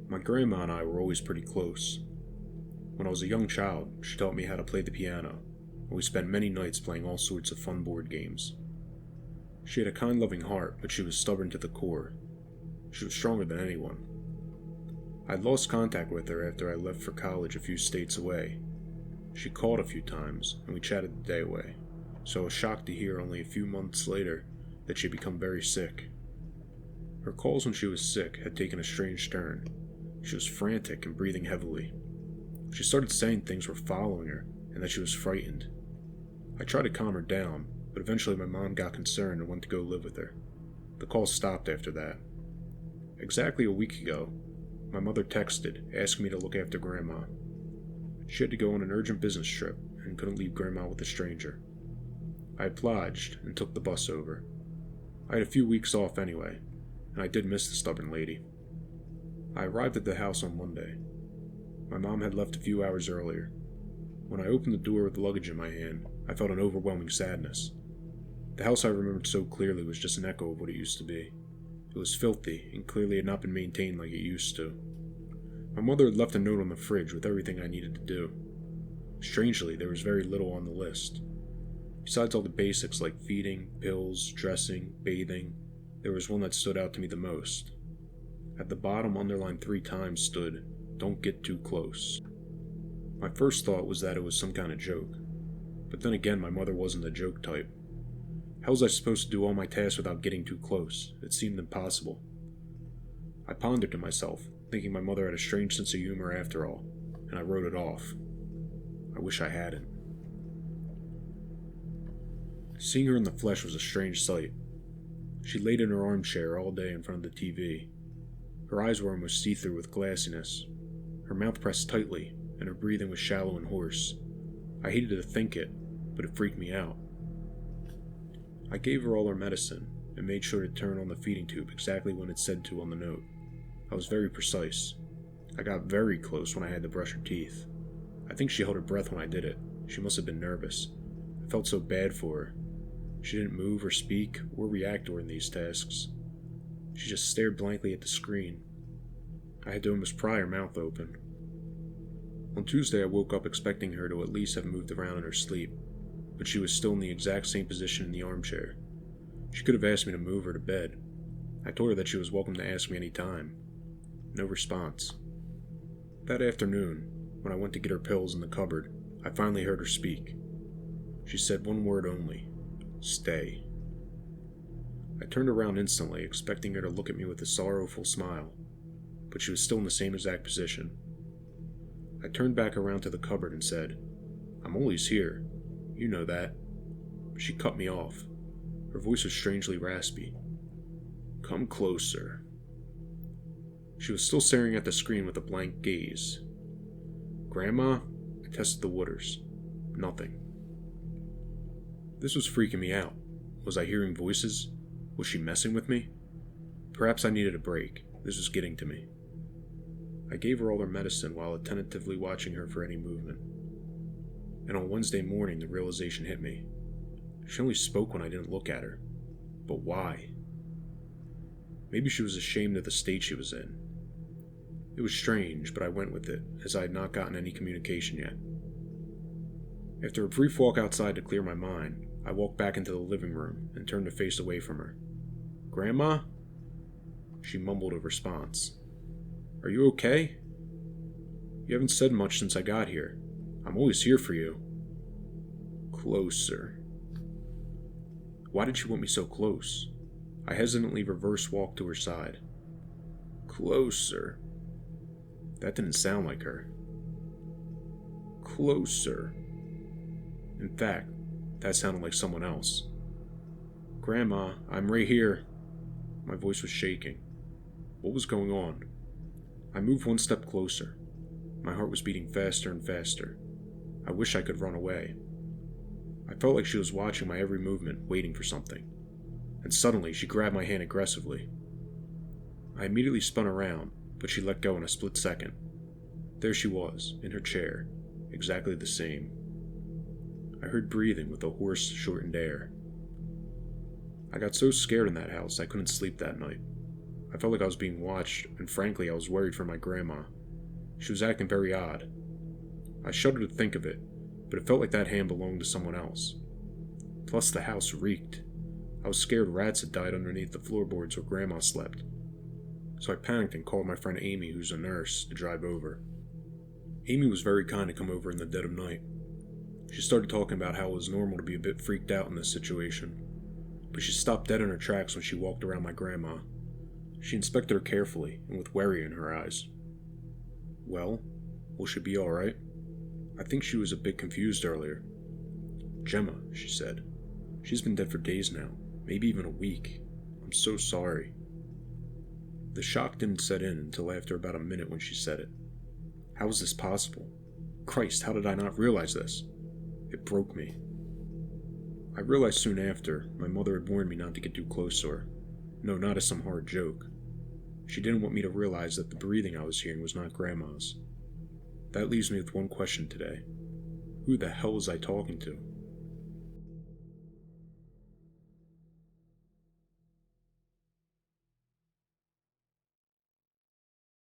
My grandma and I were always pretty close. When I was a young child, she taught me how to play the piano, and we spent many nights playing all sorts of fun board games. She had a kind, loving heart, but she was stubborn to the core. She was stronger than anyone. I'd lost contact with her after I left for college a few states away. She called a few times, and we chatted the day away, so I was shocked to hear only a few months later that she had become very sick. Her calls when she was sick had taken a strange turn. She was frantic and breathing heavily. She started saying things were following her, and that she was frightened. I tried to calm her down, but eventually my mom got concerned and went to go live with her. The calls stopped after that. Exactly a week ago, my mother texted, asking me to look after Grandma. She had to go on an urgent business trip and couldn't leave Grandma with a stranger. I obliged and took the bus over. I had a few weeks off anyway, and I did miss the stubborn lady. I arrived at the house on Monday. My mom had left a few hours earlier. When I opened the door with the luggage in my hand, I felt an overwhelming sadness. The house I remembered so clearly was just an echo of what it used to be. It was filthy and clearly had not been maintained like it used to. My mother had left a note on the fridge with everything I needed to do. Strangely, there was very little on the list. Besides all the basics like feeding, pills, dressing, bathing, there was one that stood out to me the most. At the bottom, underlined 3 times, stood, "Don't get too close." My first thought was that it was some kind of joke. But then again, my mother wasn't the joke type. How was I supposed to do all my tasks without getting too close? It seemed impossible. I pondered to myself, thinking my mother had a strange sense of humor after all, and I wrote it off. I wish I hadn't. Seeing her in the flesh was a strange sight. She laid in her armchair all day in front of the TV. Her eyes were almost see-through with glassiness. Her mouth pressed tightly, and her breathing was shallow and hoarse. I hated to think it, but it freaked me out. I gave her all her medicine, and made sure to turn on the feeding tube exactly when it said to on the note. I was very precise. I got very close when I had to brush her teeth. I think she held her breath when I did it. She must have been nervous. I felt so bad for her. She didn't move or speak or react during these tasks. She just stared blankly at the screen. I had to almost pry her mouth open. On Tuesday, I woke up expecting her to at least have moved around in her sleep, but she was still in the exact same position in the armchair. She could have asked me to move her to bed. I told her that she was welcome to ask me any time. No response. That afternoon, when I went to get her pills in the cupboard, I finally heard her speak. She said one word only: "Stay." I turned around instantly, expecting her to look at me with a sorrowful smile, but she was still in the same exact position. I turned back around to the cupboard and said, "I'm always here. You know that." But she cut me off. Her voice was strangely raspy. "Come closer." She was still staring at the screen with a blank gaze. "Grandma?" I tested the waters. Nothing. This was freaking me out. Was I hearing voices? Was she messing with me? Perhaps I needed a break. This was getting to me. I gave her all her medicine while attentively watching her for any movement. And on Wednesday morning, the realization hit me. She only spoke when I didn't look at her. But why? Maybe she was ashamed of the state she was in. It was strange, but I went with it, as I had not gotten any communication yet. After a brief walk outside to clear my mind, I walked back into the living room and turned to face away from her. "Grandma?" She mumbled a response. "Are you okay? You haven't said much since I got here. I'm always here for you." "Closer." Why did she want me so close? I hesitantly reverse walked to her side. "Closer." That didn't sound like her. "Closer." In fact, that sounded like someone else. "Grandma, I'm right here." My voice was shaking. What was going on? I moved one step closer. My heart was beating faster and faster. I wish I could run away. I felt like she was watching my every movement, waiting for something. And suddenly, she grabbed my hand aggressively. I immediately spun around, but she let go in a split second. There she was, in her chair, exactly the same. I heard breathing with a hoarse, shortened air. I got so scared in that house I couldn't sleep that night. I I felt like I was being watched, and frankly, I was worried for my grandma. She was acting very odd. I shuddered to think of it, but it felt like that hand belonged to someone else. Plus, the house reeked. I was scared rats had died underneath the floorboards where Grandma slept. So I panicked and called my friend Amy, who's a nurse, to drive over. Amy was very kind to come over in the dead of night. She started talking about how it was normal to be a bit freaked out in this situation, but she stopped dead in her tracks when she walked around my grandma. She inspected her carefully and with worry in her eyes. Well, will she be alright? I think she was a bit confused earlier. Gemma, she said. She's been dead for days now, maybe even a week. I'm so sorry. The shock didn't set in until after about a minute when she said it. How was this possible? Christ, how did I not realize this? It broke me. I realized soon after, my mother had warned me not to get too close to her. No, not as some hard joke. She didn't want me to realize that the breathing I was hearing was not Grandma's. That leaves me with one question today. Who the hell was I talking to?